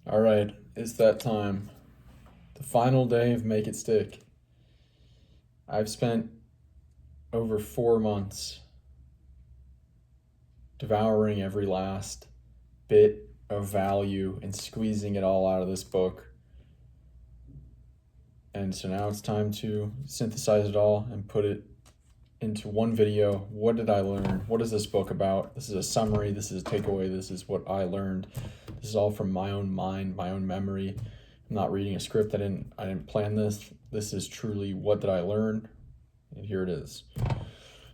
All right, it's that time. The final day of Make It Stick. I've spent over 4 months devouring every last bit of value and squeezing it all out of this book. And so now it's time to synthesize it all and put it into one video. What did I learn? What is this book about? This is a summary. This is a takeaway. This is what I learned. This is all from my own mind, my own memory. I'm not reading a script. I didn't plan this. This is truly what did I learn, and here it is.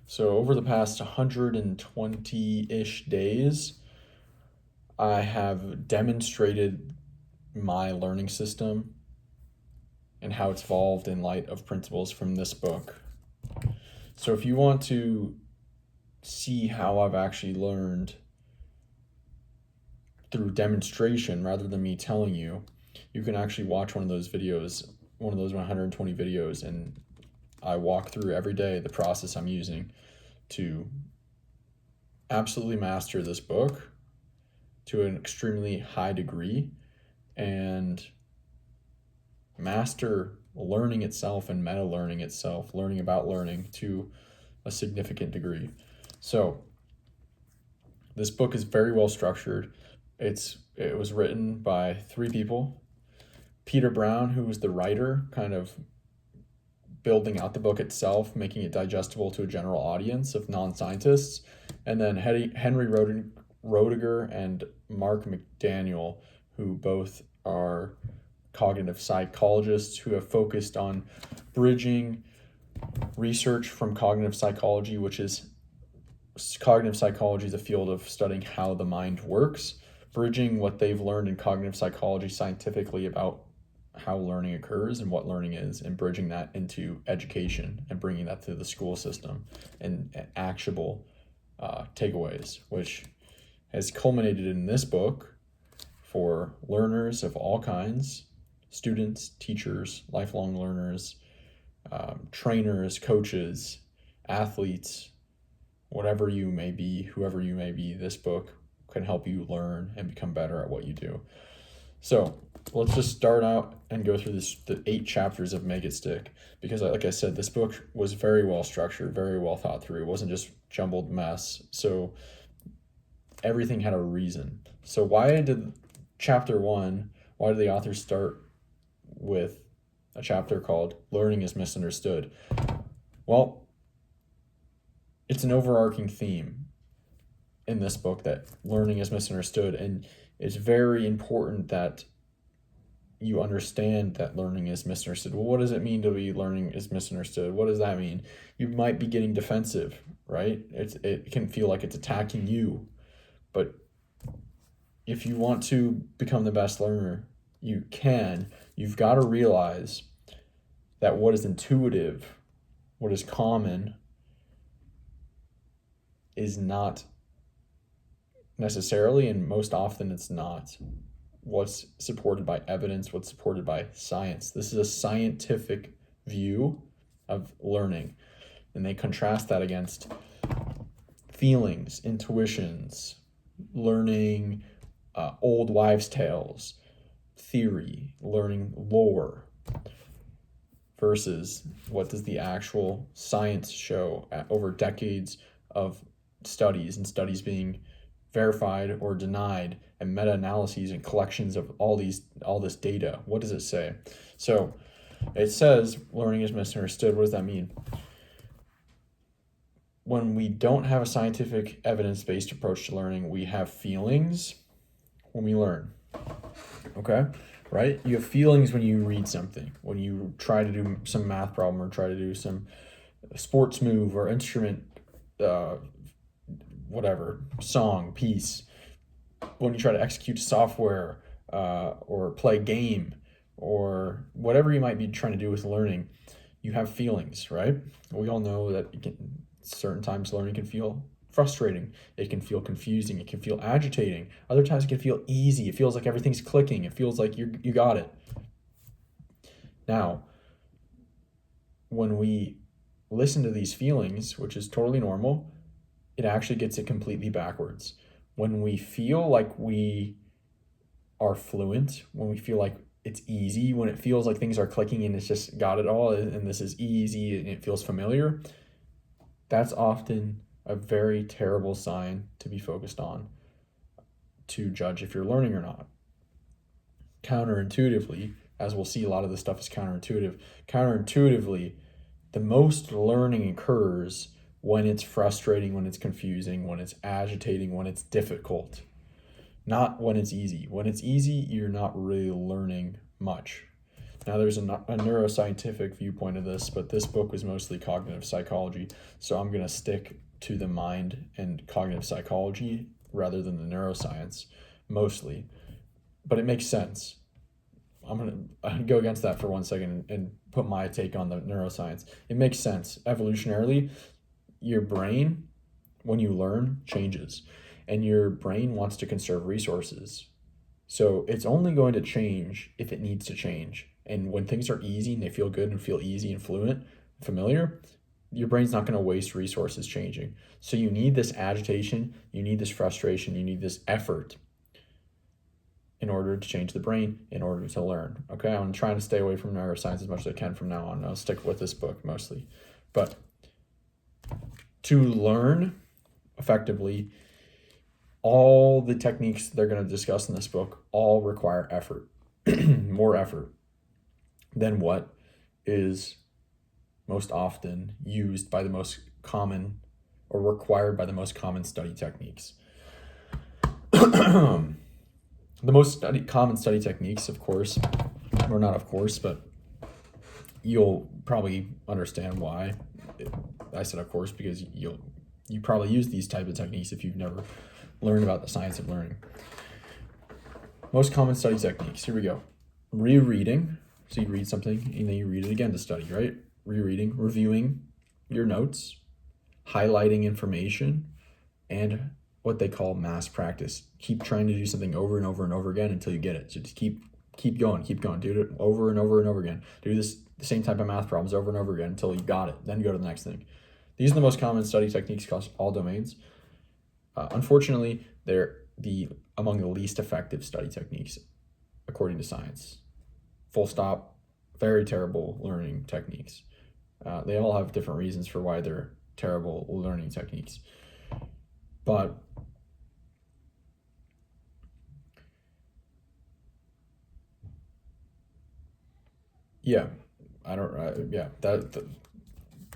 So over the past 120-ish days, I have demonstrated my learning system and how it's evolved in light of principles from this book. So if you want to see how I've actually learned through demonstration rather than me telling you, you can actually watch one of those videos, one of those 120 videos, and I walk through every day the process I'm using to absolutely master this book to an extremely high degree and master learning itself and meta learning itself, learning about learning to a significant degree. So this book is very well structured. It was written by three people. Peter Brown, who was the writer, kind of building out the book itself, making it digestible to a general audience of non-scientists, and then Henry Roediger and Mark McDaniel, who both are cognitive psychologists who have focused on bridging research from cognitive psychology, which is cognitive psychology is a field of studying how the mind works, bridging what they've learned in cognitive psychology scientifically about how learning occurs and what learning is, and bridging that into education and bringing that to the school system and actionable takeaways, which has culminated in this book for learners of all kinds, students, teachers, lifelong learners, trainers, coaches, athletes, whatever you may be, whoever you may be. This book can help you learn and become better at what you do. So let's just start out and go through the 8 chapters of Make It Stick, because like I said, this book was very well structured, very well thought through. It wasn't just jumbled mess. So everything had a reason. So why did the author start with a chapter called Learning is Misunderstood? Well, it's an overarching theme in this book that learning is misunderstood, and it's very important that you understand that learning is misunderstood. Well, what does it mean to be learning is misunderstood? What does that mean? You might be getting defensive, right? It can feel like it's attacking you, but if you want to become the best learner you can, you've got to realize that what is intuitive, what is common, is not necessarily, and most often it's not, what's supported by evidence, what's supported by science. This is a scientific view of learning, and they contrast that against feelings, intuitions, learning old wives' tales, theory, learning lore, versus what does the actual science show over decades of studies, and studies being verified or denied, and meta-analyses and collections of all this data. What does it say? So it says learning is misunderstood. What does that mean? When we don't have a scientific evidence-based approach to learning, we have feelings when we learn. Okay? Right? You have feelings when you read something, when you try to do some math problem or try to do some sports move or instrument, whatever, song, piece, when you try to execute software or play a game or whatever you might be trying to do with learning, you have feelings, right? We all know that certain times learning can feel frustrating. It can feel confusing. It can feel agitating. Other times it can feel easy. It feels like everything's clicking. It feels like you got it. Now, when we listen to these feelings, which is totally normal, it actually gets it completely backwards. When we feel like we are fluent, when we feel like it's easy, when it feels like things are clicking and it's just got it all and this is easy and it feels familiar, that's often a very terrible sign to be focused on to judge if you're learning or not. Counterintuitively, as we'll see, a lot of this stuff is counterintuitively, the most learning occurs when it's frustrating, when it's confusing, when it's agitating, when it's difficult, not when it's easy. When it's easy, you're not really learning much. Now, there's a neuroscientific viewpoint of this, but this book was mostly cognitive psychology, so I'm going to stick to the mind and cognitive psychology rather than the neuroscience, mostly. But it makes sense. I'm going to go against that for 1 second and put my take on the neuroscience. It makes sense. Evolutionarily, your brain, when you learn, changes. And your brain wants to conserve resources. So it's only going to change if it needs to change. And when things are easy and they feel good and feel easy and fluent, familiar, your brain's not going to waste resources changing. So you need this agitation, you need this frustration, you need this effort in order to change the brain, in order to learn. Okay, I'm trying to stay away from neuroscience as much as I can from now on. I'll stick with this book mostly. But to learn effectively, all the techniques they're going to discuss in this book all require effort, more effort than what is most often used by the most common or required by the most common study techniques. The most common study techniques, of course, or not of course, but you'll probably understand why. I said of course because you probably use these type of techniques if you've never learned about the science of learning. Most common study techniques, here we go. Rereading, so you read something and then you read it again to study, right? Rereading, reviewing your notes, highlighting information, and what they call mass practice. Keep trying to do something over and over and over again until you get it. So just keep going. Do it over and over and over again. Do the same type of math problems over and over again until you got it. Then go to the next thing. These are the most common study techniques across all domains. Unfortunately, they're among the least effective study techniques, according to science. Full stop. Very terrible learning techniques. They all have different reasons for why they're terrible learning techniques. But yeah,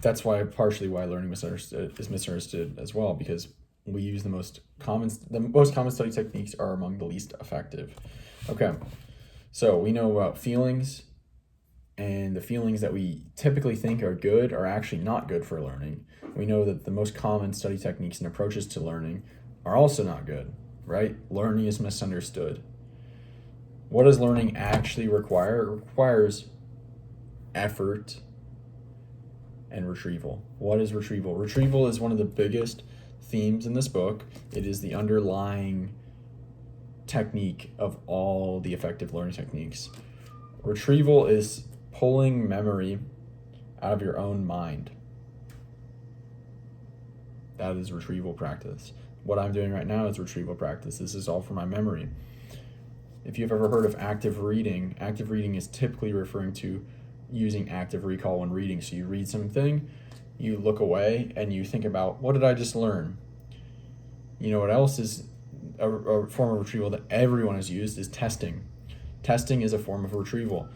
that's why partially why learning is misunderstood as well, because we use the most common study techniques are among the least effective. Okay, so we know about feelings, and the feelings that we typically think are good are actually not good for learning. We know that the most common study techniques and approaches to learning are also not good, right? Learning is misunderstood. What does learning actually require? It requires effort and retrieval. What is retrieval? Retrieval is one of the biggest themes in this book. It is the underlying technique of all the effective learning techniques. Retrieval is pulling memory out of your own mind. That is retrieval practice. What I'm doing right now is retrieval practice. This is all from my memory. If you've ever heard of active reading is typically referring to using active recall when reading. So you read something, you look away, and you think about, what did I just learn? You know what else is a form of retrieval that everyone has used is testing. Testing is a form of retrieval.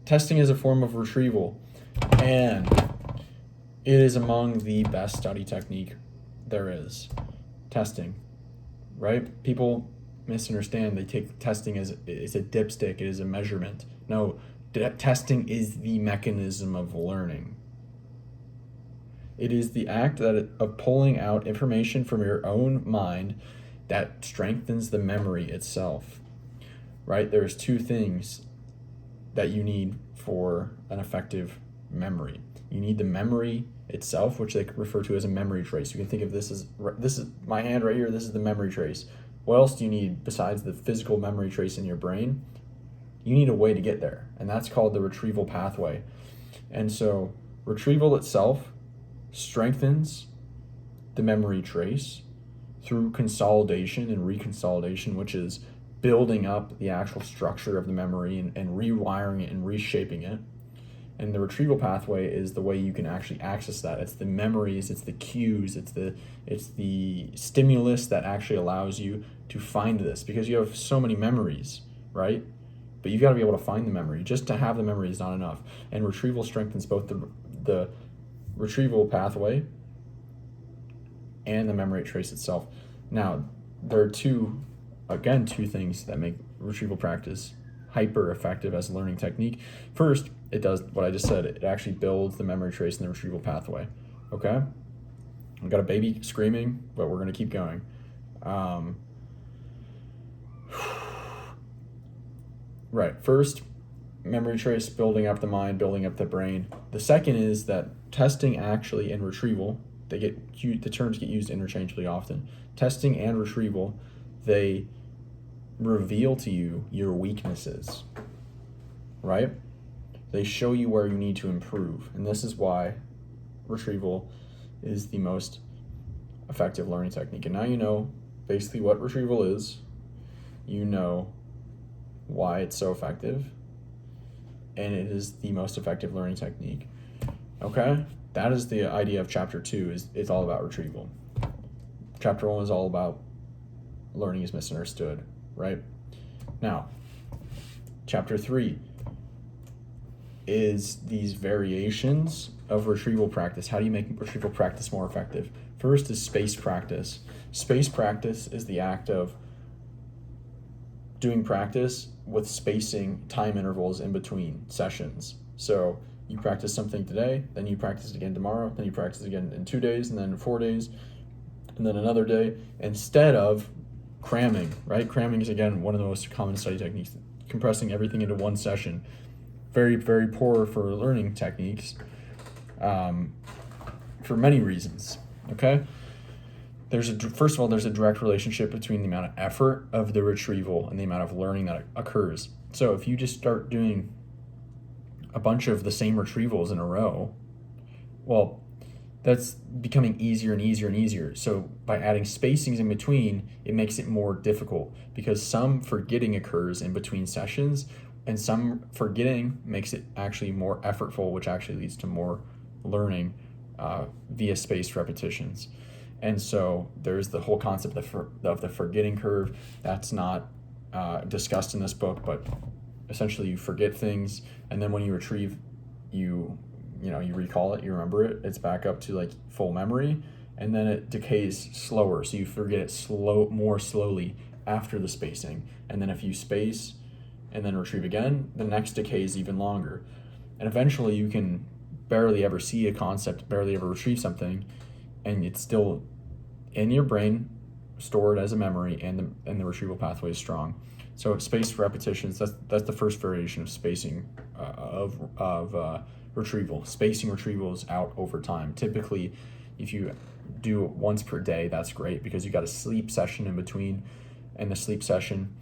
Testing is a form of retrieval, and it is among the best study technique there is. Testing, right? People misunderstand. They take testing as it's a dipstick, it is a measurement. No, testing is the mechanism of learning. It is the act of pulling out information from your own mind that strengthens the memory itself, right? There's two things that you need for an effective memory. You need the memory itself, which they refer to as a memory trace. You can think of this is my hand right here. This is the memory trace. What else do you need besides the physical memory trace in your brain? You need a way to get there, and that's called the retrieval pathway. And so retrieval itself strengthens the memory trace through consolidation and reconsolidation, which is building up the actual structure of the memory and rewiring it and reshaping it. And the retrieval pathway is the way you can actually access that. It's the memories, it's the cues, it's the stimulus that actually allows you to find this, because you have so many memories, right? But you've got to be able to find the memory. Just to have the memory is not enough. And retrieval strengthens both the retrieval pathway and the memory trace itself. Now, there are two things that make retrieval practice hyper effective as a learning technique. First, it does what I just said. It actually builds the memory trace and the retrieval pathway. Okay? I've got a baby screaming, but we're going to keep going. Right. First, memory trace, building up the mind, building up the brain. The second is that testing actually and retrieval, the terms get used interchangeably often. Testing and retrieval, they reveal to you your weaknesses, right? They show you where you need to improve. And this is why retrieval is the most effective learning technique. And now you know basically what retrieval is. You know why it's so effective. And it is the most effective learning technique. Okay? That is the idea of chapter 2. It's all about retrieval. Chapter 1 is all about learning is misunderstood, right? Now, chapter 3 is these variations of retrieval practice. How do you make retrieval practice more effective? First is space practice. Space practice is the act of doing practice with spacing time intervals in between sessions. So you practice something today, then you practice it again tomorrow, then you practice it again in 2 days, and then 4 days, and then another day, instead of cramming, right? Cramming is, again, one of the most common study techniques, compressing everything into one session. Very, very poor for learning techniques for many reasons, okay? First of all, there's a direct relationship between the amount of effort of the retrieval and the amount of learning that occurs. So if you just start doing a bunch of the same retrievals in a row, well, that's becoming easier and easier and easier. So by adding spacings in between, it makes it more difficult, because some forgetting occurs in between sessions, and some forgetting makes it actually more effortful, which actually leads to more learning via spaced repetitions. And so there's the whole concept of the forgetting curve. That's not discussed in this book, but essentially you forget things, and then when you retrieve, you recall it, you remember it, it's back up to like full memory, and then it decays slower, so you forget it more slowly after the spacing. And then if you space and then retrieve again, the next decay is even longer, and eventually you can barely ever see a concept, barely ever retrieve something, and it's still in your brain, stored as a memory, and the retrieval pathway is strong. So spaced repetitions, that's the first variation of spacing of retrieval. Spacing retrievals out over time. Typically, if you do it once per day, that's great, because you got a sleep session in between, and the sleep session,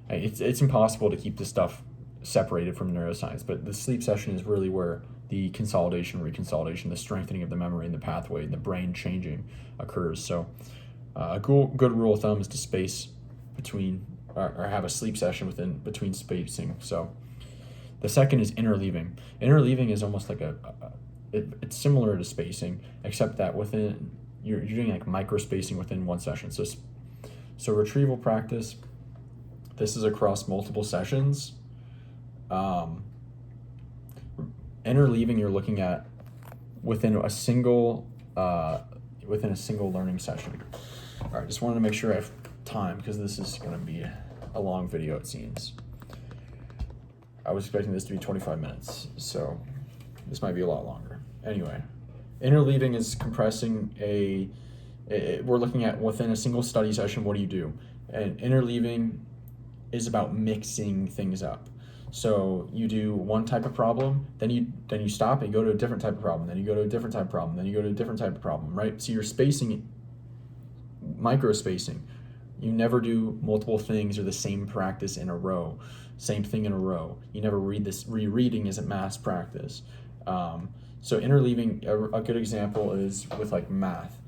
it's impossible to keep this stuff separated from neuroscience, but the sleep session is really where the consolidation, reconsolidation, the strengthening of the memory and the pathway, and the brain changing occurs. So a good rule of thumb is to space between, or have a sleep session between spacing. So the second is interleaving. Interleaving is almost like it's similar to spacing, except that within you're doing like micro spacing within one session. So retrieval practice, this is across multiple sessions. Interleaving, you're looking at within a single learning session. All right, just wanted to make sure I have time, because this is going to be a long video, it seems. I was expecting this to be 25 minutes, so this might be a lot longer. Anyway, interleaving is compressing we're looking at within a single study session, what do you do? And interleaving is about mixing things up. So you do one type of problem, then you stop and you go to a different type of problem, then you go to a different type of problem, then you go to a different type of problem, right? So you're spacing, micro spacing. You never do multiple things or the same practice in a row, same thing in a row. You never rereading isn't mass practice. So interleaving, a good example is with like math.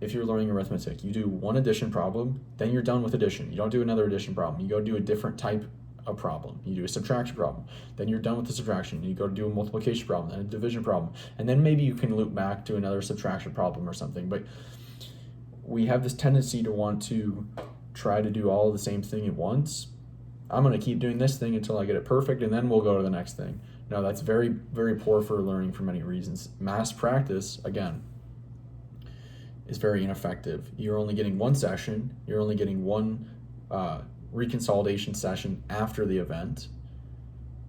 if you're learning arithmetic, you do one addition problem, then you're done with addition. You don't do another addition problem. You go do a different type of problem. You do a subtraction problem, then you're done with the subtraction. You go do a multiplication problem, then a division problem, and then maybe you can loop back to another subtraction problem or something. But we have this tendency to want to try to do all the same thing at once. I'm going to keep doing this thing until I get it perfect, and then we'll go to the next thing. No, that's very, very poor for learning for many reasons. Mass practice, again, is very ineffective. You're only getting one session. You're only getting one reconsolidation session after the event.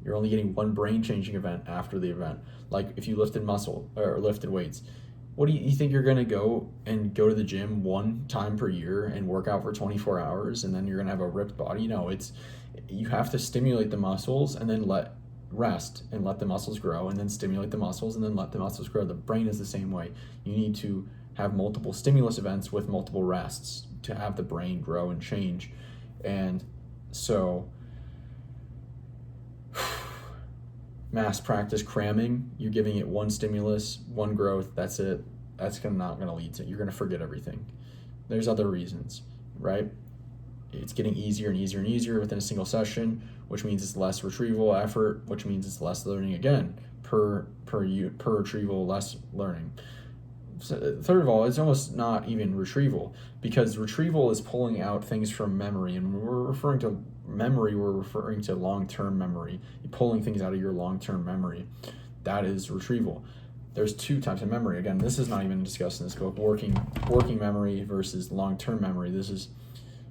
You're only getting one brain-changing event after the event. Like if you lifted muscle or lifted weights, what do you think you're going to go to the gym one time per year and work out for 24 hours and then you're going to have a ripped body? No, you have to stimulate the muscles and then rest and let the muscles grow, and then stimulate the muscles and then let the muscles grow. The brain is the same way. You need to have multiple stimulus events with multiple rests to have the brain grow and change. And so mass practice cramming, you're giving it one stimulus, one growth, that's it. That's not going to lead to, you're going to forget everything. There's other reasons, right? It's getting easier and easier and easier within a single session, which means it's less retrieval effort, which means it's less learning again, per retrieval, less learning. So, third of all, it's almost not even retrieval, because retrieval is pulling out things from memory, and when we're referring to memory, we're referring to long-term memory. You're pulling things out of your long-term memory. That is retrieval. There's two types of memory. Again, this is not even discussed in this book. Working memory versus long-term memory. This is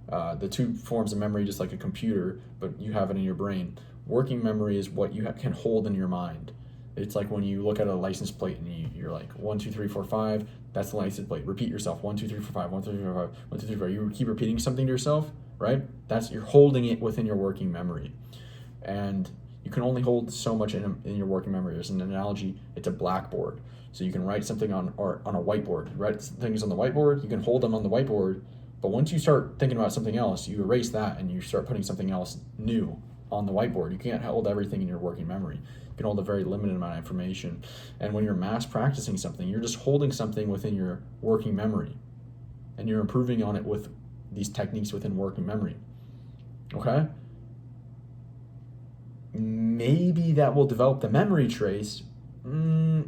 the two forms of memory, just like a computer, but you have it in your brain. Working memory is what you can hold in your mind. It's like when you look at a license plate and you're like 1, 2, 3, 4, 5. That's the license plate. Repeat yourself. 1, 2, 3, 4, 5. 1, 2, 3, 4, 5. 1, 2, 3, 4. You keep repeating something to yourself, right? You're holding it within your working memory, and you can only hold so much in your working memory. As an analogy, it's a blackboard. So you can write something on a whiteboard. You write things on the whiteboard. You can hold them on the whiteboard, but once you start thinking about something else, you erase that and you start putting something else new on the whiteboard. You can't hold everything in your working memory. You can hold a very limited amount of information. And when you're mass practicing something, you're just holding something within your working memory, and you're improving on it with these techniques within working memory. Okay? Maybe that will develop the memory trace a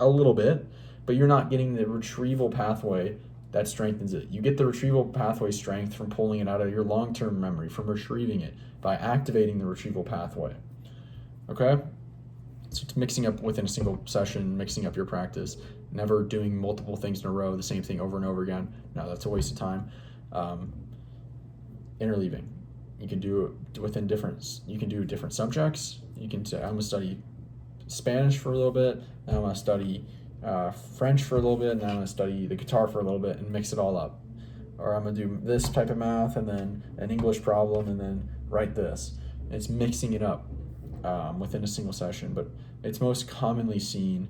little bit, but you're not getting the retrieval pathway that strengthens it. You get the retrieval pathway strength from pulling it out of your long-term memory, from retrieving it, by activating the retrieval pathway. Okay? So it's mixing up within a single session, mixing up your practice, never doing multiple things in a row, the same thing over and over again. No, that's a waste of time. Interleaving. You can do it within you can do different subjects. You can say, I'm going to study Spanish for a little bit, then I'm going to study French for a little bit, and then I'm going to study the guitar for a little bit and mix it all up. Or I'm going to do this type of math and then an English problem and then write this. It's mixing it up within a single session, but it's most commonly seen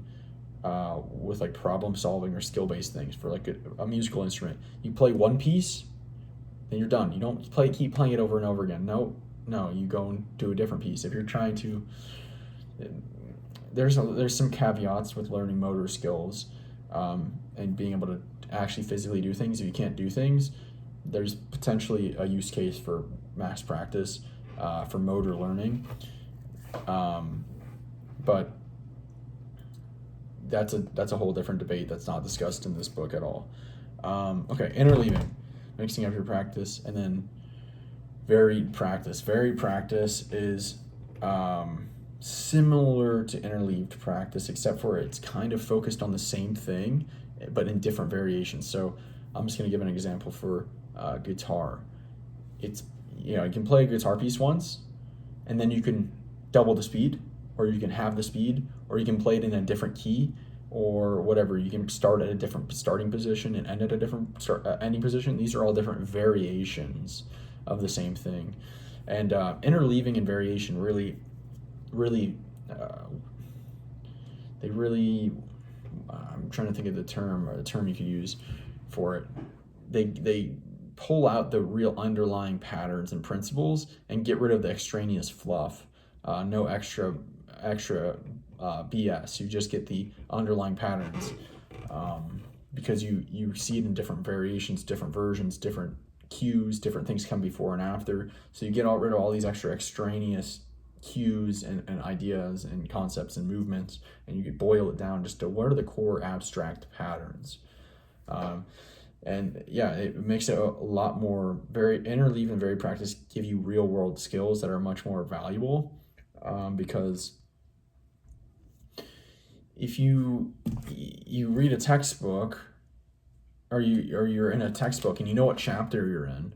with like problem solving or skill-based things. For like a musical instrument, you play one piece, then you're done. You don't keep playing it over and over again. No, you go and do a different piece. If you're trying to, there's some caveats with learning motor skills and being able to actually physically do things. If you can't do things, there's potentially a use case for mass practice for motor learning. But that's a whole different debate that's not discussed in this book at all. Okay, interleaving, mixing up your practice, and then varied practice. Varied practice is similar to interleaved practice, except for it's kind of focused on the same thing, but in different variations. So I'm just going to give an example for guitar. It's, you can play a guitar piece once, and then you can double the speed, or you can halve the speed, or you can play it in a different key, or whatever. You can start at a different starting position and end at a different ending position. These are all different variations of the same thing. And interleaving and variation really, I'm trying to think of the term you could use for it. They pull out the real underlying patterns and principles and get rid of the extraneous fluff. No extra BS. You just get the underlying patterns. because you see it in different variations, different versions, different cues, different things come before and after. So you get rid of all these extra extraneous cues and ideas and concepts and movements, and you could boil it down just to what are the core abstract patterns. And yeah, it makes it a lot more very interleave and very practice, give you real world skills that are much more valuable, because if you read a textbook, or you're in a textbook and you know what chapter you're in,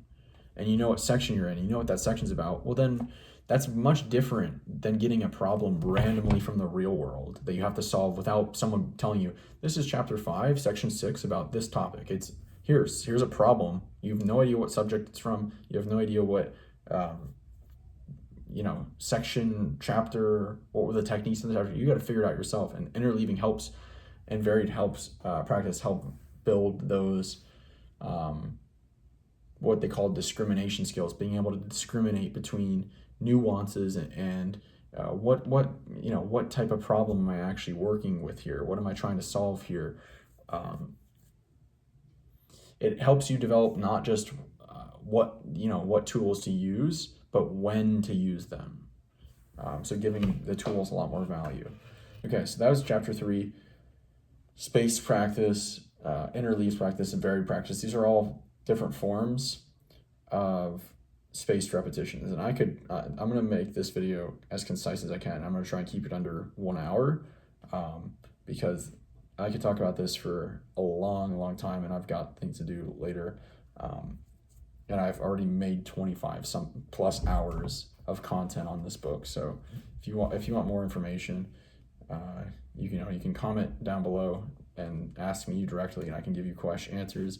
and you know what section you're in, you know what that section's about, well then that's much different than getting a problem randomly from the real world that you have to solve without someone telling you, this is chapter 5, section 6 about this topic. It's here's a problem. You have no idea what subject it's from. You have no idea what section, chapter, what were the techniques in the chapter. You got to figure it out yourself, and interleaving helps, and varied helps practice help build those what they call discrimination skills, being able to discriminate between nuances and what type of problem am I actually working with here? What am I trying to solve here? It helps you develop not just what tools to use, but when to use them. So giving the tools a lot more value. Okay, so that was chapter 3, spaced practice, interleaves practice, and varied practice. These are all different forms of spaced repetitions. And I'm going to make this video as concise as I can. I'm going to try and keep it under 1 hour, because I could talk about this for a long time, and I've got things to do later. And I've already made 25 some plus hours of content on this book. So if you want more information, you can comment down below and ask me directly, and I can give you answers.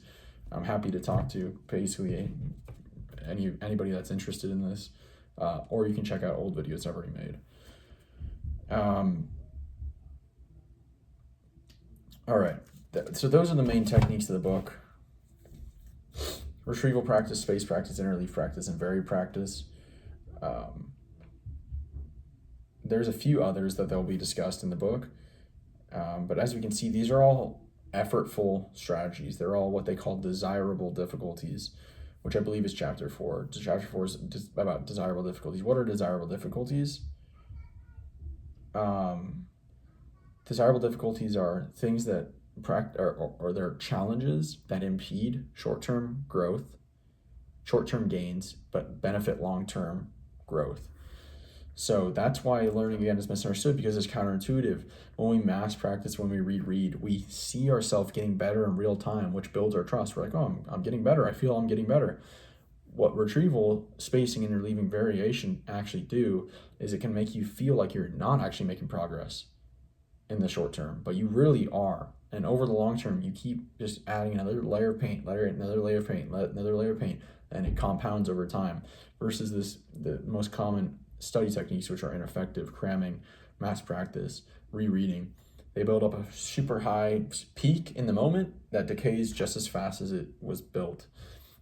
I'm happy to talk to basically anybody that's interested in this, or you can check out old videos I've already made. All right, so those are the main techniques of the book: retrieval practice, space practice, interleave practice, and varied practice. There's a few others that they'll be discussed in the book, but as we can see, these are all effortful strategies. They're all what they call desirable difficulties, which I believe is chapter 4. Chapter 4 is about desirable difficulties. What are desirable difficulties? Desirable difficulties are things that or they're challenges that impede short-term growth, short-term gains, but benefit long-term growth. So that's why learning again is misunderstood, because it's counterintuitive. When we mass practice, when we read, we see ourselves getting better in real time, which builds our trust. We're like, oh, I'm getting better. I feel I'm getting better. What retrieval, spacing, and interleaving variation actually do is it can make you feel like you're not actually making progress in the short term, but you really are. And over the long term, you keep just adding another layer of paint, another layer of paint, another layer of paint, and it compounds over time. Versus the most common study techniques, which are ineffective: cramming, mass practice, rereading. They build up a super high peak in the moment that decays just as fast as it was built,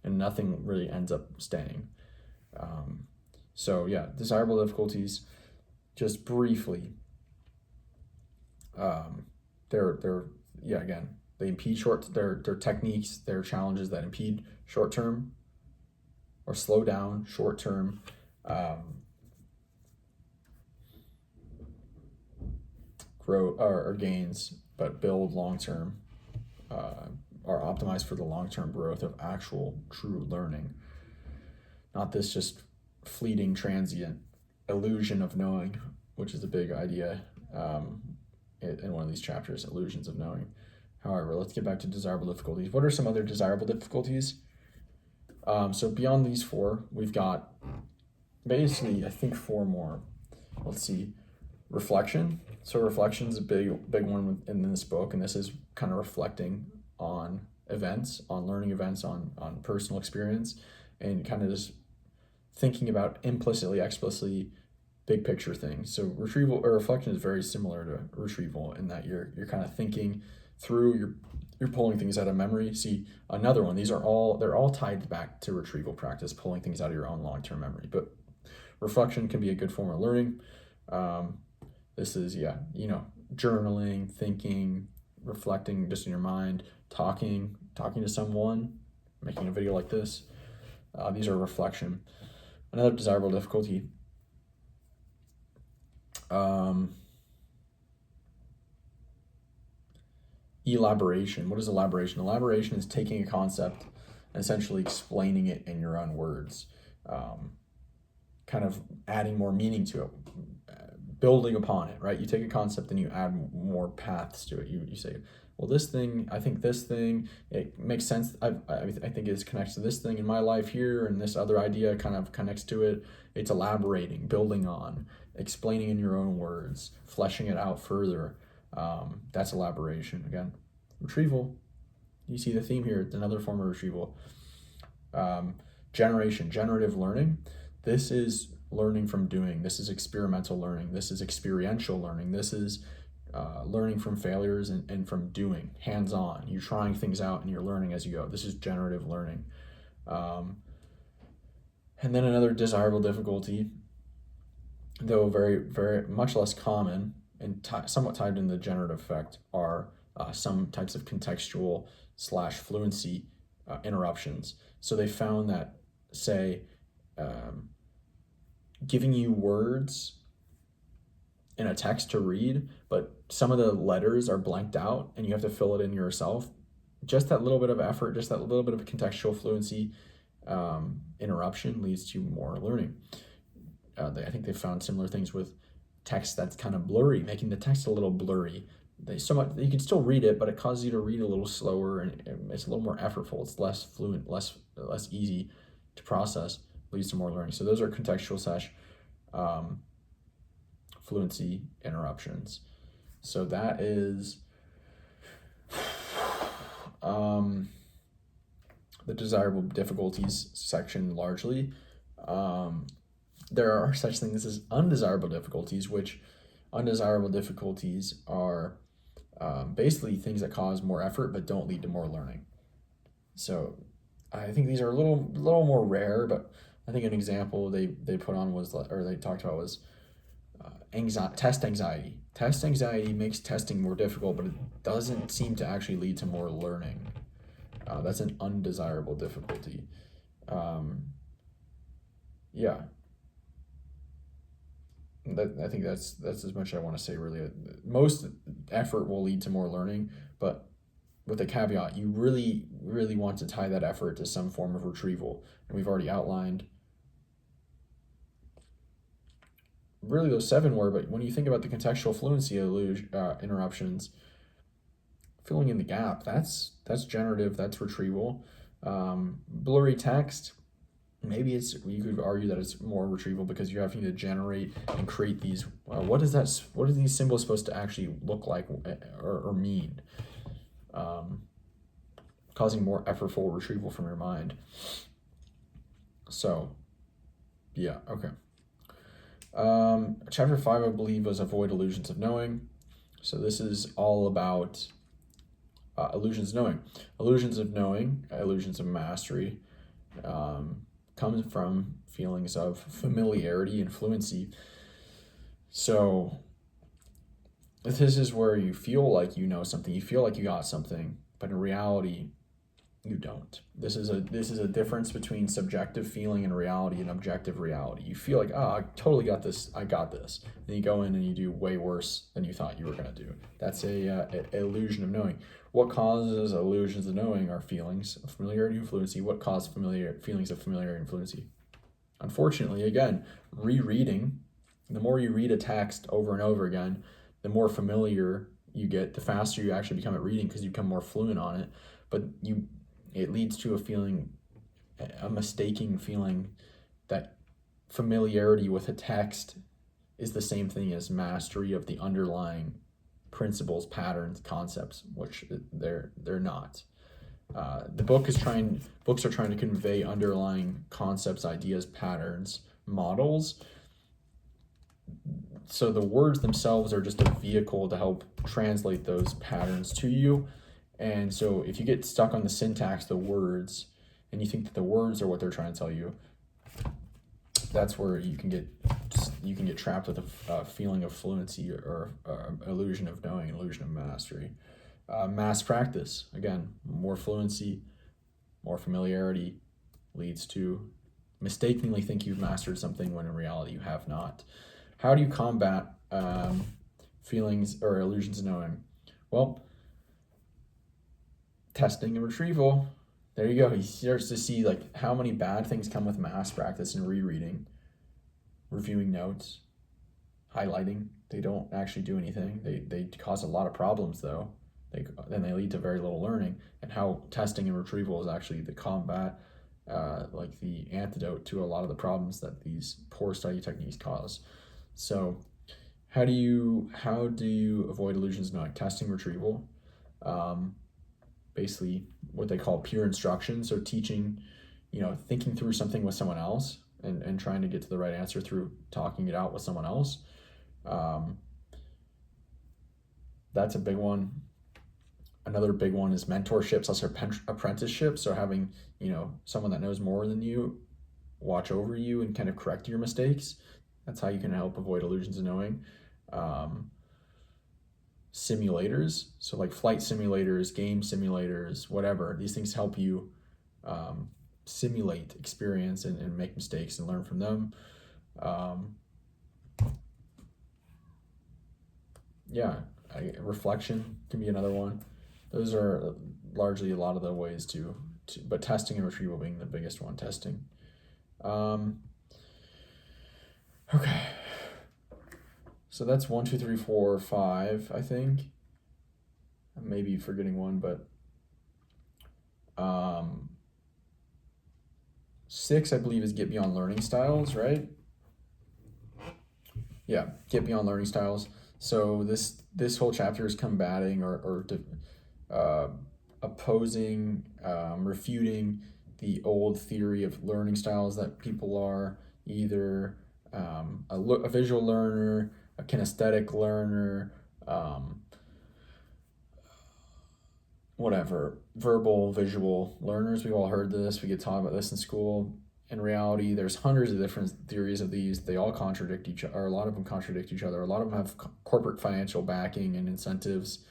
and nothing really ends up staying. So yeah, desirable difficulties, just briefly. They impede they're techniques, they're challenges that impede short-term or slow down short-term growth or gains, but build long-term, are optimized for the long-term growth of actual true learning, not this just fleeting transient illusion of knowing, which is a big idea in one of these chapters, illusions of knowing. However, let's get back to desirable difficulties. What are some other desirable difficulties? So beyond these 4, we've got basically, I think, 4 more. Let's see. Reflection. So reflection is a big one in this book, and this is kind of reflecting on events, on learning events, on personal experience, and kind of just thinking about implicitly, explicitly, big picture things. So retrieval or reflection is very similar to retrieval in that you're kind of thinking through, you're pulling things out of memory. See, another one, they're all tied back to retrieval practice, pulling things out of your own long-term memory. But reflection can be a good form of learning. This is journaling, thinking, reflecting just in your mind, talking to someone, making a video like this. These are reflection. Another desirable difficulty. Elaboration. What is elaboration? Elaboration is taking a concept and essentially explaining it in your own words, kind of adding more meaning to it, building upon it, right? You take a concept and you add more paths to it. You say, well, this thing, I think this thing, it makes sense. I think it's connected to this thing in my life here, and this other idea kind of connects to it. It's elaborating, building on, explaining in your own words, fleshing it out further. That's elaboration. Again, retrieval. You see the theme here. It's another form of retrieval. Generation, generative learning. This is learning from doing. This is experimental learning. This is experiential learning. This is learning from failures and from doing, hands-on. You're trying things out and you're learning as you go. This is generative learning. And then another desirable difficulty, though very, very much less common and somewhat tied in the generative effect, are some types of contextual / fluency interruptions. So they found that, say, giving you words in a text to read, but some of the letters are blanked out and you have to fill it in yourself. Just that little bit of effort, just that little bit of contextual fluency interruption leads to more learning. I think they found similar things with text that's kind of blurry, making the text a little blurry. You can still read it, but it causes you to read a little slower, and it's a little more effortful. It's less fluent, less easy to process, leads to more learning. So those are contextual / fluency interruptions. So that is the desirable difficulties section largely. There are such things as undesirable difficulties, which undesirable difficulties are basically things that cause more effort but don't lead to more learning. So I think these are a little more rare, but I think an example they put on was, or they talked about, was test anxiety. Test anxiety makes testing more difficult, but it doesn't seem to actually lead to more learning. That's an undesirable difficulty. Yeah. I think that's as much as I want to say, really. Most effort will lead to more learning, but with a caveat, you really, really want to tie that effort to some form of retrieval. And we've already outlined really those 7 were, but when you think about the contextual fluency interruptions, filling in the gap, that's generative, that's retrieval. Blurry text, maybe you could argue that it's more retrieval because you're having to generate and create these. What are these symbols supposed to actually look like or mean? Causing more effortful retrieval from your mind. So, yeah, okay. Chapter 5, I believe, was avoid illusions of knowing. So this is all about illusions of knowing. Illusions of knowing, illusions of mastery, comes from feelings of familiarity and fluency. So this is where you feel like you know something, you feel like you got something, but in reality, you don't. This is a difference between subjective feeling and reality and objective reality. You feel like, I totally got this, I got this. Then you go in and you do way worse than you thought you were going to do. That's a illusion of knowing. What causes illusions of knowing are feelings of familiarity and fluency. What causes feelings of familiarity and fluency? Unfortunately, again, rereading, the more you read a text over and over again, the more familiar you get, the faster you actually become at reading because you become more fluent on it. But it leads to a mistaking feeling that familiarity with a text is the same thing as mastery of the underlying principles, patterns, concepts, which they're not. The books are trying to convey underlying concepts, ideas, patterns, models. So the words themselves are just a vehicle to help translate those patterns to you. And so if you get stuck on the syntax, the words, and you think that the words are what they're trying to tell you, that's where you can get trapped with a feeling of fluency or illusion of knowing, illusion of mastery. Mass practice, again, more fluency, more familiarity leads to mistakenly think you've mastered something when in reality you have not. How do you combat feelings or illusions of knowing? Well, testing and retrieval. There you go. He starts to see like how many bad things come with mass practice and rereading, reviewing notes, highlighting. They don't actually do anything. They cause a lot of problems though. They lead to very little learning. And how testing and retrieval is actually the combat, like the antidote to a lot of the problems that these poor study techniques cause. So, how do you avoid illusions of knowing? Testing retrieval, basically what they call peer instruction. So teaching, thinking through something with someone else and trying to get to the right answer through talking it out with someone else. That's a big one. Another big one is mentorships, also apprenticeships. So having, someone that knows more than you watch over you and kind of correct your mistakes. That's how you can help avoid illusions of knowing. Simulators, so like flight simulators, game simulators, whatever. These things help you simulate experience and make mistakes and learn from them. Reflection can be another one. Those are largely a lot of the ways to but testing and retrieval being the biggest one. Testing. Okay. So that's 1, 2, 3, 4, 5, I think. I may be forgetting one, but 6, I believe, is get beyond learning styles, right? Yeah, get beyond learning styles. So this whole chapter is combating or opposing, refuting the old theory of learning styles that people are either a visual learner, a kinesthetic learner, whatever, verbal, visual learners. We've all heard this. We get taught about this in school. In reality, there's hundreds of different theories of these. They all contradict each other, or a lot of them contradict each other. A lot of them have corporate financial backing and incentives.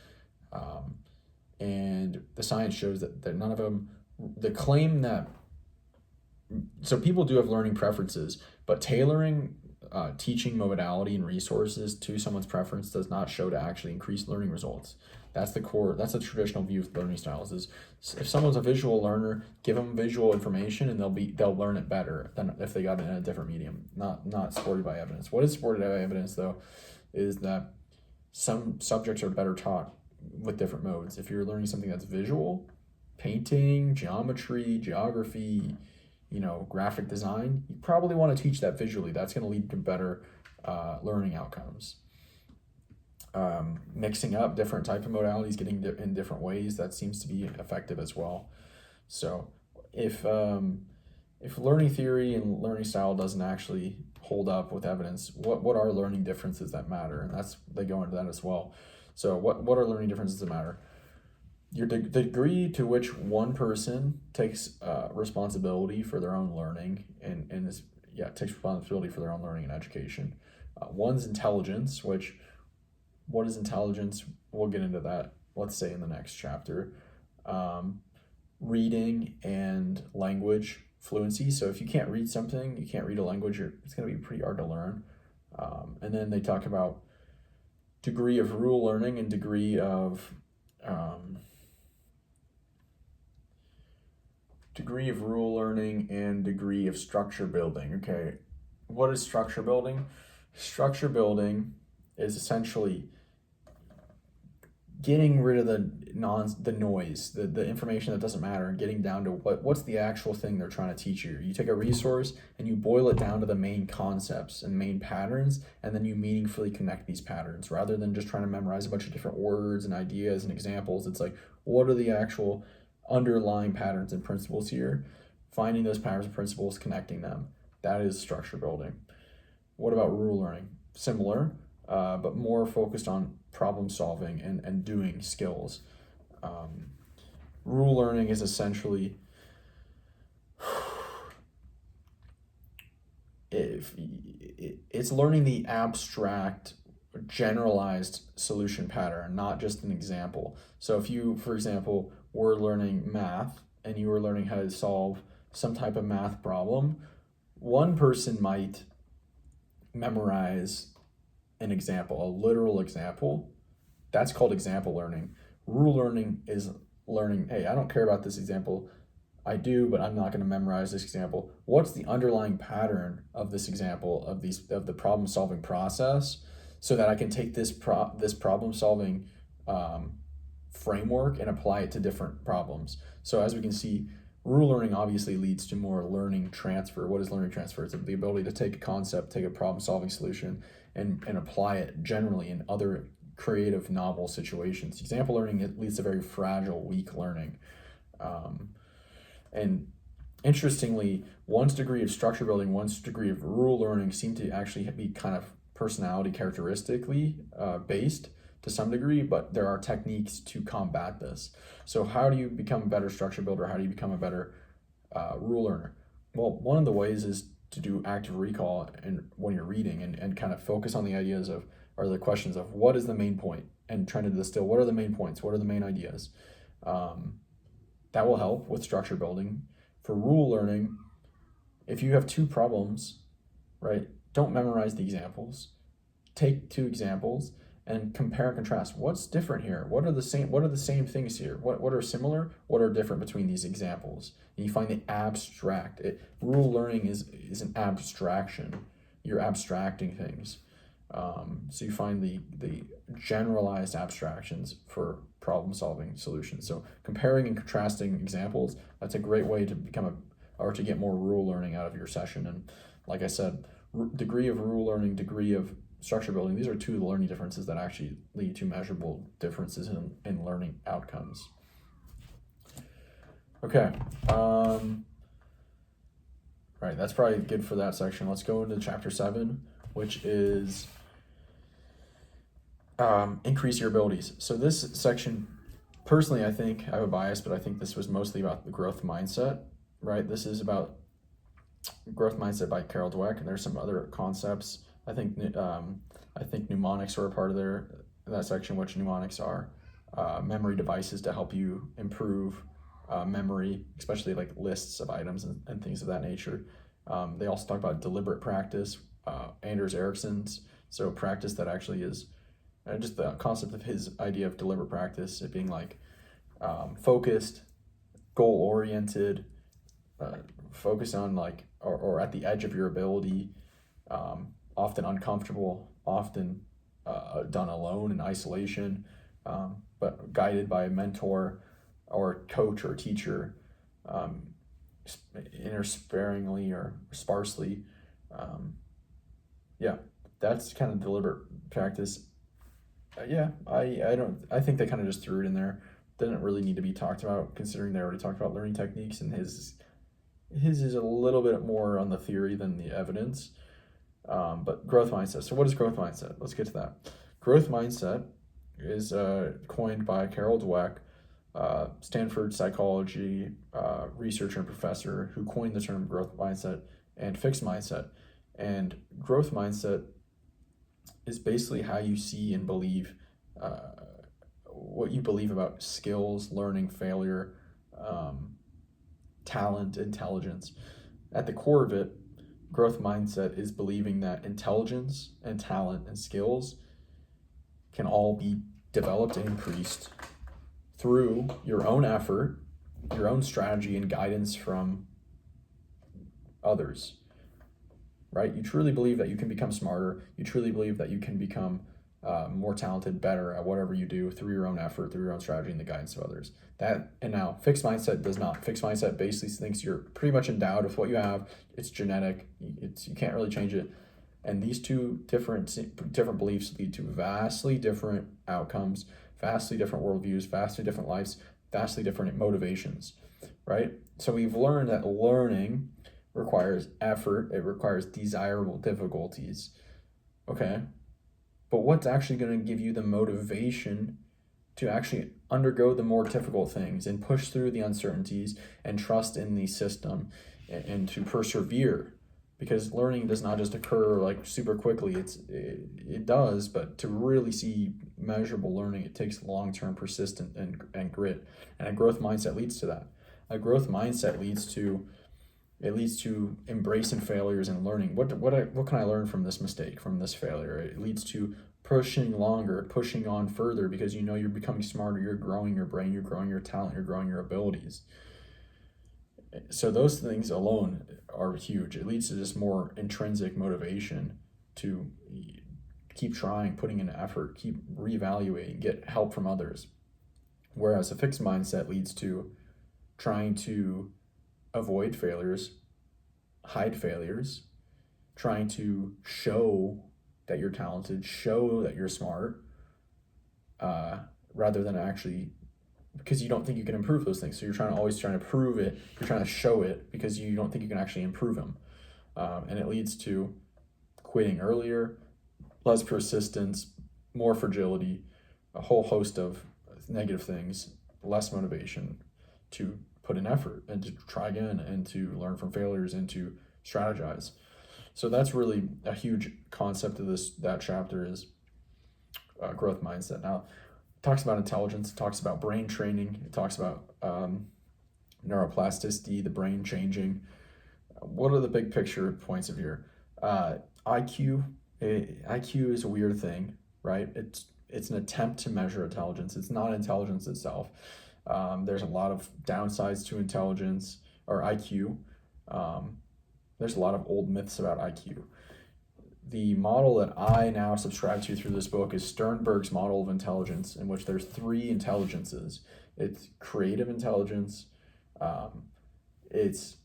And the science shows that none of them, the claim that, so people do have learning preferences, but tailoring teaching modality and resources to someone's preference does not show to actually increase learning results. That's the core. That's a traditional view of learning styles. Is if someone's a visual learner, give them visual information and they'll learn it better than if they got it in a different medium. Not supported by evidence. What is supported by evidence though, is that some subjects are better taught with different modes. If you're learning something that's visual, painting, geometry, geography, graphic design, you probably want to teach that visually. That's going to lead to better learning outcomes. Mixing up different type of modalities, getting in different ways, that seems to be effective as well. So if learning theory and learning style doesn't actually hold up with evidence, what are learning differences that matter? And they go into that as well. So what are learning differences that matter? The degree to which one person takes responsibility for their own learning and takes responsibility for their own learning and education. One's intelligence, what is intelligence? We'll get into that, let's say, in the next chapter. Reading and language fluency. So if you can't read something, you can't read a language, it's going to be pretty hard to learn. And then they talk about degree of rule learning and degree of structure building. Okay, what is structure building? Structure building is essentially getting rid of the noise, the information that doesn't matter, and getting down to what's the actual thing they're trying to teach you. You take a resource and you boil it down to the main concepts and main patterns, and then you meaningfully connect these patterns rather than just trying to memorize a bunch of different words and ideas and examples. It's like, what are the actual underlying patterns and principles here? Finding those patterns and principles, connecting them. That is structure building. What about rule learning? Similar, but more focused on problem solving and doing skills. Rule learning is essentially it's learning the abstract generalized solution pattern, not just an example. So if you, for example, were learning math and you were learning how to solve some type of math problem, one person might memorize an example, a literal example. That's called example learning. Rule learning is learning, hey, I don't care about this example. I do, but I'm not going to memorize this example. What's the underlying pattern of this example, of the problem solving process, so that I can take this problem solving framework and apply it to different problems. So as we can see, rule learning obviously leads to more learning transfer. What is learning transfer? It's the ability to take a concept, take a problem solving solution, and apply it generally in other creative, novel situations. Example learning, it leads to very fragile, weak learning. And interestingly, one's degree of structure building, one's degree of rule learning seem to actually be kind of personality characteristically based to some degree, but there are techniques to combat this. So how do you become a better structure builder? How do you become a better rule learner? Well, one of the ways is to do active recall and when you're reading and kind of focus on the ideas of, or the questions of, what is the main point, and trying to distill what are the main points, what are the main ideas. That will help with structure building. For rule learning, if you have two problems, right, don't memorize the examples. Take two examples and compare and contrast. What's different here? What are the same things here? What are similar? What are different between these examples? And you find the abstract. Rule learning is an abstraction. You're abstracting things. So you find the generalized abstractions for problem solving solutions. So comparing and contrasting examples, that's a great way to to get more rule learning out of your session. And like I said, degree of rule learning, degree of structure building, these are two of the learning differences that actually lead to measurable differences in learning outcomes. Okay. Right, that's probably good for that section. Let's go into chapter 7, which is increase your abilities. So this section, personally, I think I have a bias, but I think this was mostly about the growth mindset, right? This is about growth mindset by Carol Dweck, and there's some other concepts. I think mnemonics are a part of that section, which mnemonics are memory devices to help you improve memory, especially like lists of items and things of that nature. They also talk about deliberate practice, Anders Ericsson's, so practice that actually is just the concept of his idea of deliberate practice, it being like focused, goal-oriented, focus on like, or at the edge of your ability, often uncomfortable, often done alone in isolation, but guided by a mentor or coach or teacher, intersparingly or sparsely. That's kind of deliberate practice. I think they kind of just threw it in there. Didn't really need to be talked about, considering they already talked about learning techniques, and his is a little bit more on the theory than the evidence. But growth mindset. So what is growth mindset? Let's get to that. Growth mindset is coined by Carol Dweck, Stanford psychology researcher and professor, who coined the term growth mindset and fixed mindset. And growth mindset is basically how you see and believe, what you believe about skills, learning, failure, talent, intelligence. At the core of it, growth mindset is believing that intelligence and talent and skills can all be developed and increased through your own effort, your own strategy, and guidance from others. Right? You truly believe that you can become smarter. You truly believe that you can become more talented, better at whatever you do through your own effort, through your own strategy, and the guidance of others. And now, fixed mindset does not. Fixed mindset basically thinks you're pretty much endowed with what you have. It's genetic. You can't really change it. And these two different beliefs lead to vastly different outcomes, vastly different worldviews, vastly different lives, vastly different motivations. Right? So we've learned that learning requires effort. It requires desirable difficulties. Okay? But what's actually going to give you the motivation to actually undergo the more difficult things and push through the uncertainties and trust in the system and to persevere? because learning does not just occur like super quickly. It does, but to really see measurable learning, it takes long-term persistent and grit, and a growth mindset leads to that. A growth mindset leads to embracing failures and learning. What can I learn from this mistake, from this failure? It leads to pushing longer, pushing on further, because you know you're becoming smarter, you're growing your brain, you're growing your talent, you're growing your abilities. So those things alone are huge. It leads to just more intrinsic motivation to keep trying, putting in effort, keep reevaluating, get help from others. Whereas a fixed mindset leads to trying to avoid failures, hide failures, trying to show that you're talented, show that you're smart, rather than actually, because you don't think you can improve those things. So you're always trying to prove it. You're trying to show it because you don't think you can actually improve them. And it leads to quitting earlier, less persistence, more fragility, a whole host of negative things, less motivation to put in effort and to try again and to learn from failures and to strategize. So that's really a huge concept of that chapter is growth mindset. Now, it talks about intelligence, it talks about brain training, it talks about neuroplasticity, the brain changing. What are the big picture points of here? IQ. IQ is a weird thing, right? It's an attempt to measure intelligence. It's not intelligence itself. There's a lot of downsides to intelligence or IQ. There's a lot of old myths about IQ. The model that I now subscribe to through this book is Sternberg's model of intelligence, in which there's 3 intelligences. It's creative intelligence, it's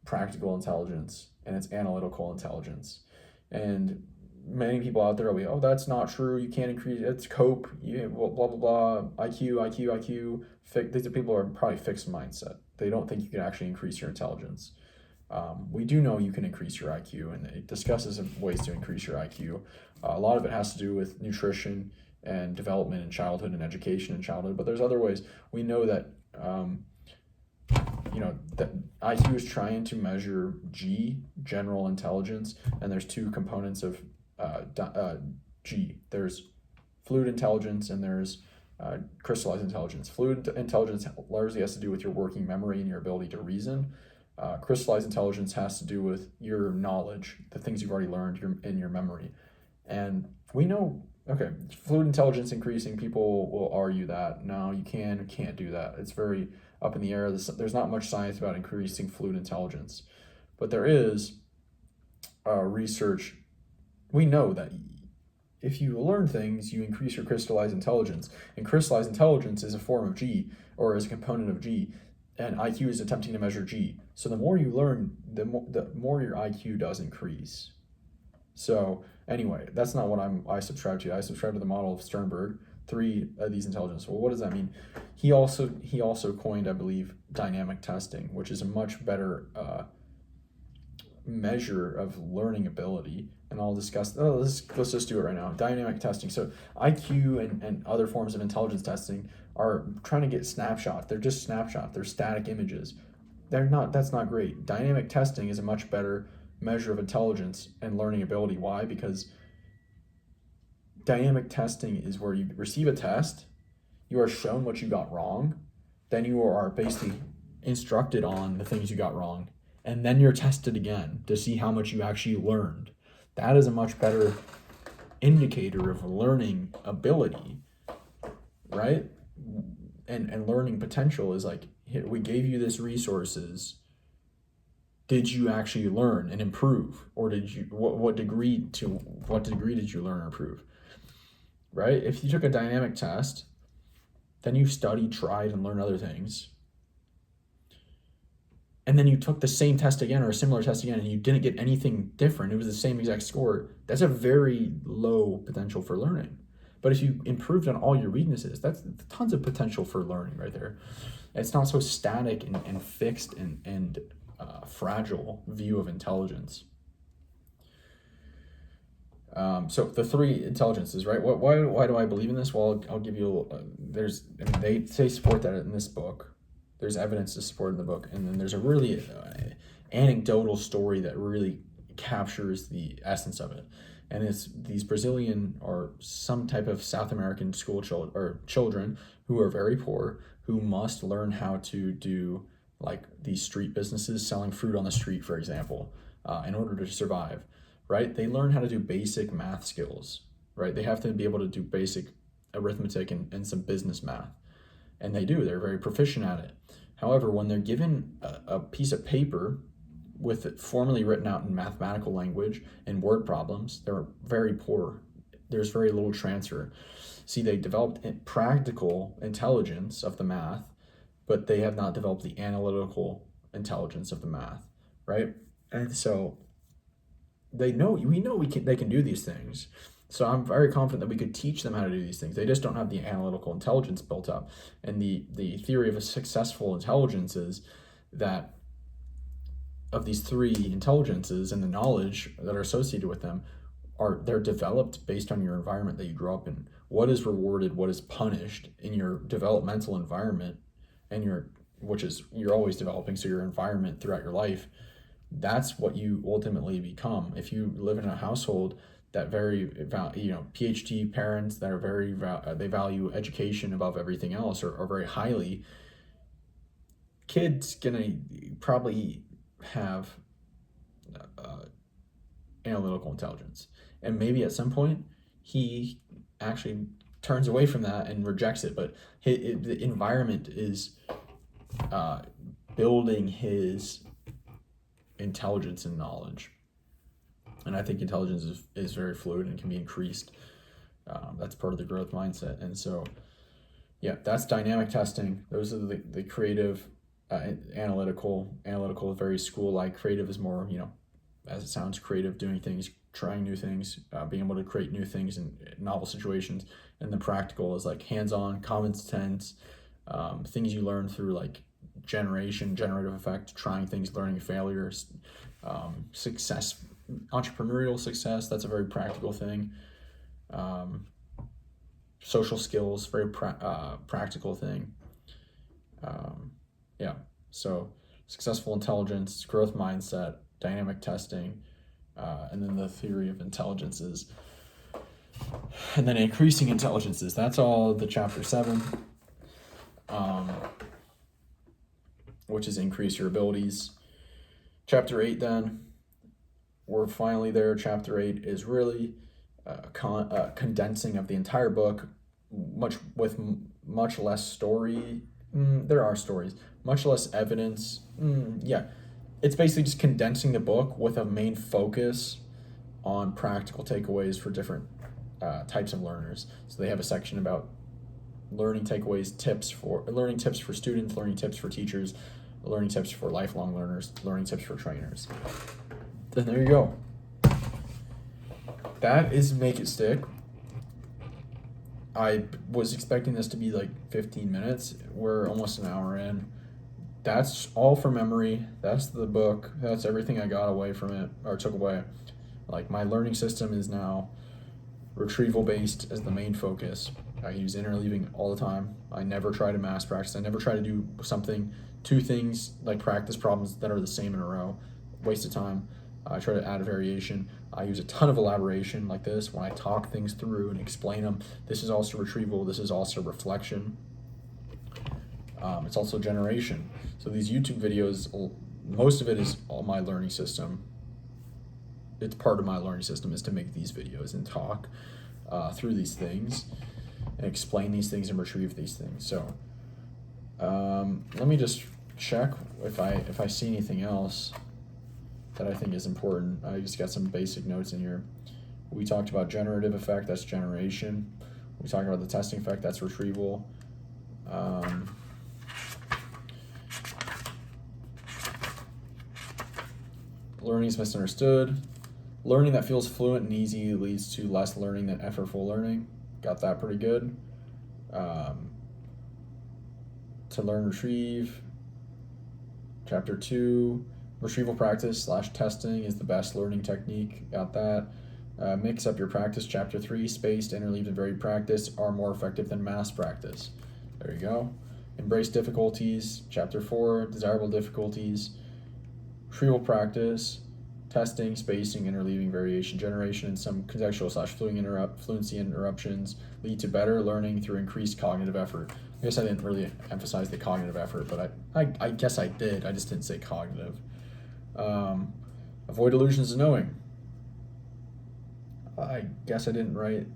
practical intelligence, and it's analytical intelligence. And many people out there will be, oh, that's not true, you can't increase, it's cope, blah, blah, blah, IQ. These are people who are probably fixed mindset. They don't think you can actually increase your intelligence. We do know you can increase your IQ, and it discusses ways to increase your IQ. A lot of it has to do with nutrition and development in childhood and education in childhood, but there's other ways. We know that that IQ is trying to measure G, general intelligence, and there's 2 components of G. There's fluid intelligence and there's crystallized intelligence. Fluid intelligence largely has to do with your working memory and your ability to reason. Crystallized intelligence has to do with your knowledge, the things you've already learned in your memory. And we know, okay, fluid intelligence increasing, people will argue that, no, you can't do that. It's very up in the air. There's not much science about increasing fluid intelligence. But there is research. We know that if you learn things, you increase your crystallized intelligence. And crystallized intelligence is a form of G, or is a component of G. And IQ is attempting to measure G. So the more you learn, the more your IQ does increase. So anyway, that's not what I subscribe to. I subscribe to the model of Sternberg, 3 of these intelligence. Well, what does that mean? He also coined, I believe, dynamic testing, which is a much better measure of learning ability. And I'll discuss, let's just do it right now. Dynamic testing. So IQ and other forms of intelligence testing are trying to get snapshots. They're just snapshots. They're static images. That's not great. Dynamic testing is a much better measure of intelligence and learning ability. Why? Because dynamic testing is where you receive a test, you are shown what you got wrong, then you are basically instructed on the things you got wrong, and then you're tested again to see how much you actually learned. That is a much better indicator of learning ability, right? And learning potential is like, here, we gave you this resources. Did you actually learn and improve, or did you what degree did you learn or improve? Right? If you took a dynamic test, then you studied, tried, and learned other things, and then you took the same test again or a similar test again and you didn't get anything different, it was the same exact score, that's a very low potential for learning. But if you improved on all your weaknesses, that's tons of potential for learning right there. It's not so static and fixed and fragile view of intelligence. So the 3 intelligences, right? Why do I believe in this? Well, I'll give you they support that in this book. There's evidence to support in the book, and then there's a really anecdotal story that really captures the essence of it. And it's these Brazilian or some type of South American school children who are very poor, who must learn how to do like these street businesses, selling fruit on the street, for example, in order to survive, right? They learn how to do basic math skills, right? They have to be able to do basic arithmetic and some business math. And they do, they're very proficient at it. However, when they're given a piece of paper with it formally written out in mathematical language and word problems, they're very poor. There's very little transfer. See, they developed practical intelligence of the math, but they have not developed the analytical intelligence of the math, right? And so we know they can do these things. So I'm very confident that we could teach them how to do these things. They just don't have the analytical intelligence built up. And the theory of a successful intelligence is that of these three intelligences and the knowledge that are associated with them they're developed based on your environment that you grew up in. What is rewarded, what is punished in your developmental environment, and you're always developing, so your environment throughout your life, that's what you ultimately become. If you live in a household that PhD parents that are they value education above everything else, or very highly, kids gonna probably have analytical intelligence, and maybe at some point he actually turns away from that and rejects it, but the environment is building his intelligence and knowledge. And I think intelligence is very fluid and can be increased. That's part of the growth mindset. And so, yeah, that's dynamic testing. Those are the creative, analytical. Analytical is very school-like. Creative is more, as it sounds, creative, doing things, trying new things, being able to create new things in novel situations. And the practical is like hands-on, common sense, things you learn through like generative effect, trying things, learning failures, success, entrepreneurial success. That's a very practical thing. Social skills, very practical thing. So successful intelligence, growth mindset, dynamic testing, and then the theory of intelligences, and then increasing intelligences. That's all the chapter 7, which is increase your abilities. Chapter 8, then, we're finally there. Chapter 8 is really condensing of the entire book, with much less story. There are stories, much less evidence. It's basically just condensing the book with a main focus on practical takeaways for different types of learners. So they have a section about learning takeaways, learning tips for students, learning tips for teachers, learning tips for lifelong learners, learning tips for trainers. Then there you go. That is Make It Stick. I was expecting this to be like 15 minutes. We're almost an hour in. That's all from memory. That's the book. That's everything I got away from it, or took away. Like, my learning system is now retrieval based as the main focus. I use interleaving all the time. I never try to mass practice. I never try to do two things, like practice problems that are the same in a row. Waste of time. I try to add a variation. I use a ton of elaboration like this when I talk things through and explain them. This is also retrieval. This is also reflection. It's also generation. So these YouTube videos, most of it is all my learning system. It's part of my learning system is to make these videos and talk through these things and explain these things and retrieve these things. So let me just check if I see anything else that I think is important. I just got some basic notes in here. We talked about generative effect, that's generation. We talked about the testing effect, that's retrieval. Learning is misunderstood. Learning that feels fluent and easy leads to less learning than effortful learning. Got that pretty good. To learn, retrieve. Chapter 2, retrieval practice / testing is the best learning technique. Got that. Mix up your practice. Chapter 3, spaced, interleaved, and varied practice are more effective than mass practice. There you go. Embrace difficulties. Chapter 4, desirable difficulties. Retrieval practice. testing, spacing, interleaving, variation, generation, and some contextual/fluency interruptions lead to better learning through increased cognitive effort. I guess I didn't really emphasize the cognitive effort, but I guess I did. I just didn't say cognitive. Avoid illusions of knowing. I guess I didn't write.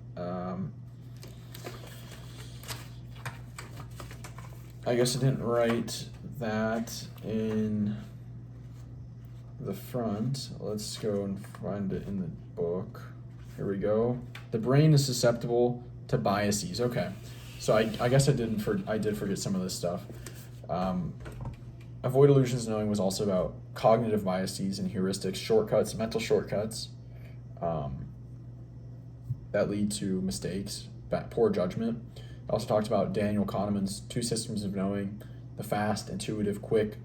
I guess I didn't write that in the front. Let's go and find it in the book. Here we go. The brain is susceptible to biases. Okay, so I guess I did forget some of this stuff. Avoid illusions of knowing was also about cognitive biases and heuristics, shortcuts, mental shortcuts that lead to mistakes, poor judgment. I also talked about Daniel Kahneman's 2 systems of knowing: the fast, intuitive, quick,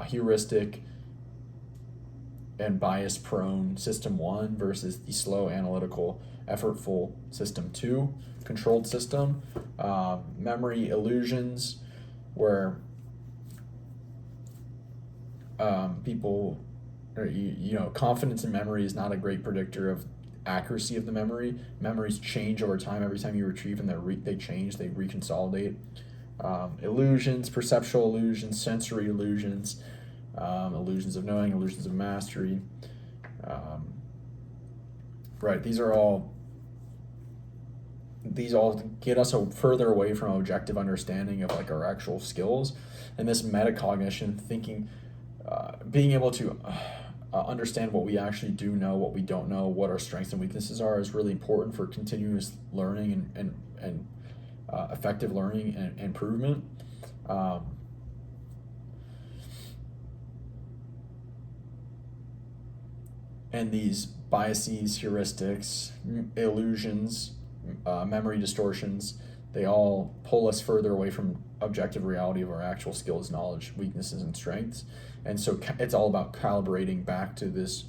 heuristic, and bias-prone system 1 versus the slow, analytical, effortful system 2, controlled system. Memory illusions, where people, or confidence in memory is not a great predictor of accuracy of the memory. Memories change over time. Every time you retrieve them, they change, they reconsolidate. Illusions, perceptual illusions, sensory illusions, illusions of knowing, illusions of mastery. Right, these all get us further away from objective understanding of like our actual skills, and this metacognition, thinking, being able to understand what we actually do know, what we don't know, what our strengths and weaknesses are, is really important for continuous learning and effective learning and improvement. And these biases, heuristics, illusions, memory distortions, they all pull us further away from objective reality of our actual skills, knowledge, weaknesses, and strengths. And so it's all about calibrating back to this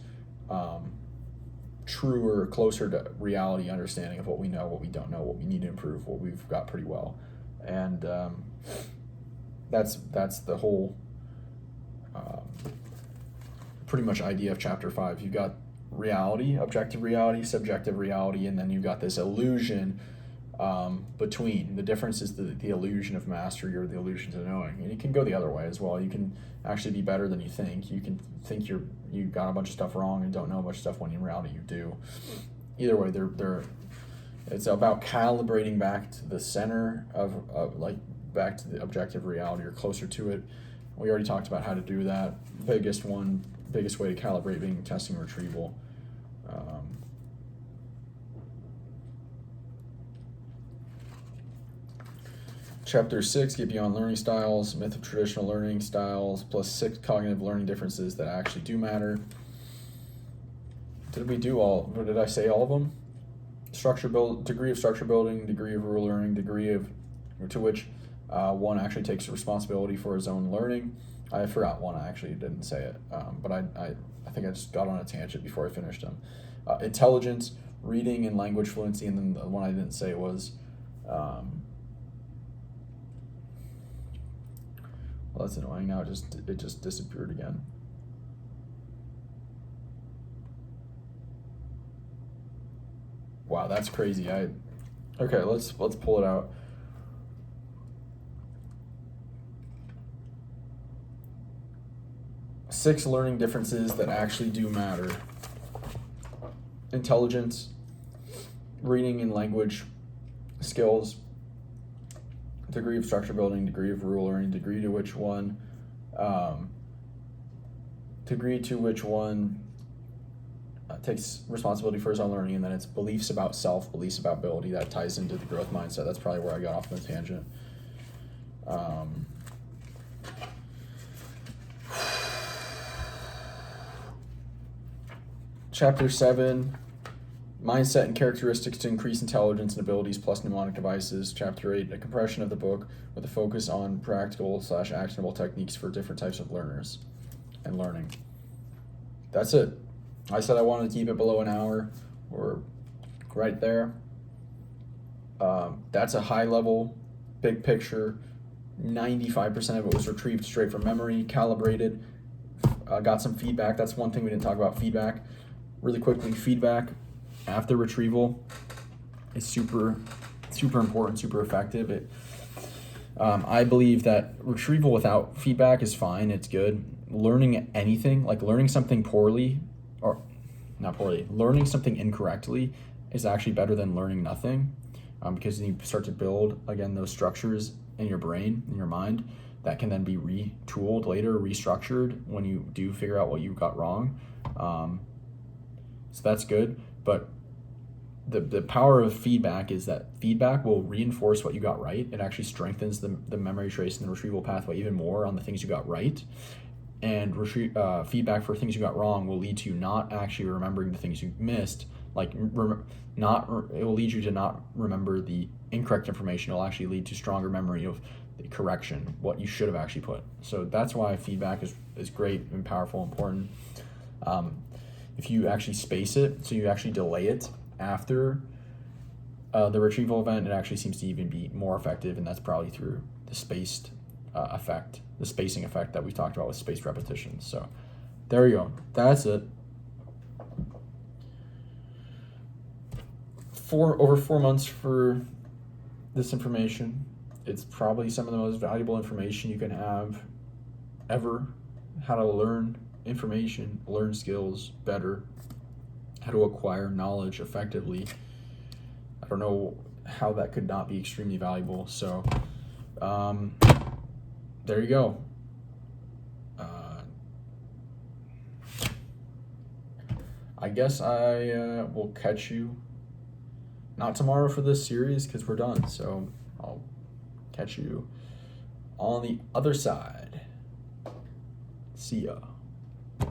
truer, closer to reality understanding of what we know, what we don't know, what we need to improve, what we've got pretty well. And that's the whole pretty much idea of chapter 5. You've got reality, objective reality, subjective reality, and then you've got this illusion between. The difference is the illusion of mastery or the illusion of knowing. And it can go the other way as well. You can actually be better than you think. You can think you got a bunch of stuff wrong and don't know a bunch of stuff when in reality you do. Either way, it's about calibrating back to the center of like back to the objective reality or closer to it. We already talked about how to do that. Biggest way to calibrate being testing retrieval. Chapter 6, get beyond learning styles, myth of traditional learning styles, plus 6 cognitive learning differences that actually do matter. Did I say all of them? Degree of structure building, degree of rule learning, to which one actually takes responsibility for his own learning. I forgot one, I actually didn't say it, but I think I just got on a tangent before I finished them. Intelligence, reading and language fluency, and then the one I didn't say was, well, that's annoying, now it just disappeared again. Wow, that's crazy. Okay, let's pull it out. Six learning differences that actually do matter. Intelligence, reading and language skills, degree of structure building, degree of rule learning, degree to which one takes responsibility for his own learning, and then it's beliefs about self, beliefs about ability. That ties into the growth mindset. That's probably where I got off on a tangent. Chapter 7, mindset and characteristics to increase intelligence and abilities plus mnemonic devices. Chapter 8, a compression of the book with a focus on practical/actionable techniques for different types of learners and learning. That's it. I said I wanted to keep it below an hour. We're right there. That's a high level, big picture. 95% of it was retrieved straight from memory, calibrated, got some feedback. That's one thing we didn't talk about, feedback. Really quickly, feedback after retrieval is super important, super effective. I believe that retrieval without feedback is fine. It's good. Learning anything, like learning something poorly, or not poorly, learning something incorrectly is actually better than learning nothing, because then you start to build, again, those structures in your brain, in your mind, that can then be retooled later, restructured when you do figure out what you got wrong. So that's good. But the power of feedback is that feedback will reinforce what you got right. It actually strengthens the memory trace and the retrieval pathway even more on the things you got right. And feedback for things you got wrong will lead to you not actually remembering the things you missed. It will lead you to not remember the incorrect information. It'll actually lead to stronger memory of the correction, what you should have actually put. So that's why feedback is great and powerful, important. If you actually space it, so you actually delay it after the retrieval event, it actually seems to even be more effective, and that's probably through the spacing effect that we talked about with spaced repetitions. So there you go. That's it. Over 4 months for this information. It's probably some of the most valuable information you can have ever. How to learn information, learn skills better, how to acquire knowledge effectively. I don't know how that could not be extremely valuable. So there you go. I guess I will catch you not tomorrow for this series because we're done. So I'll catch you on the other side. See ya.